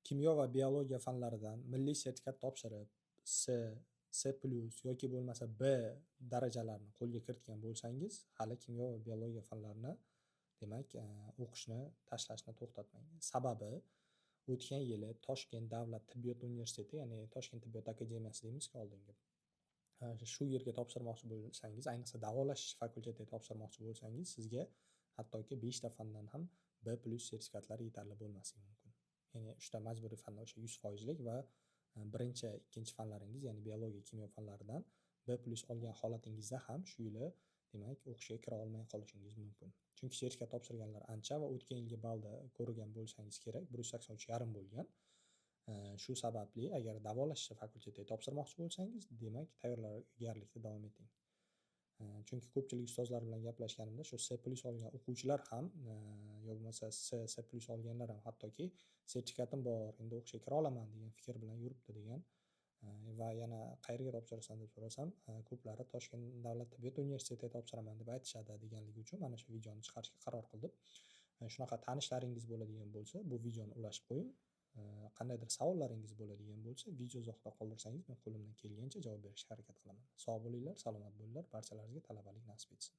kimyo va biologiya fanlaridan milliy sertifikat topshirib, C+ yoki bo'lmasa B darajalarini qo'lga kiritgan bo'lsangiz, hali kimyo va biologiya fanlarini demak, o'qishni, tashlashni to'xtatmang. Sababi o'tgan yili Toshkent davlat tibbiyot universiteti, ya'ni Toshkent tibbiyot akademiyasi deymiz-ku oldingi. Shu yerga topshirmoqchi bo'lsangiz, ayniqsa davolash fakultetiga topshirmoqchi bo'lsangiz, sizga hattoki 5 ta fandan ham B+ sertifikatlari yetarli bo'lmasligi mumkin. Ya'ni 3 ta majburiy fanlar o'sha 100% va birinchi, ikkinchi fanlaringiz, ya'ni biologiya, kimyo fanlaridan B+ olgan holatingizda ham shu yili demak o'qishga kira olmay qolishingiz mumkin. Chunki sertifikat topshirganlar ancha va o'tgan yilgi balda ko'rgan bo'lsangiz kerak, 183,5 bo'lgan. Shu sababli agar davolash fakultetiga topshirmoqchi bo'lsangiz, demak tayyorgarlikda davom eting. Chunki ko'pchilik ustozlar bilan gaplashganimda shu C+ olgan o'quvchilar ham yo bo'lmasa C+ olganlar ham hattoki sertifikatim bor, endi o'qishga kira olaman degan fikr bilan yuribdi degan. Va yana qayerga topshirasan deb so'rasam, ko'plari Toshkent davlat tibbiyot universitetiga topshiraman deb aytishadi deganligi uchun mana shu videoni chiqarishga qaror qildim. Shunaqa tanishlaringiz bo'ladigan bo'lsa, bu videoni ulashib qo'ying. Qandaydir savollaringiz bo'ladigan bo'lsa, video izohida qoldirsangiz, men qo'limdan kelgancha javob berishga harakat qilaman. Sog' bo'linglar, salomat bo'linglar, barchalaringizga talabalik nasib etsin.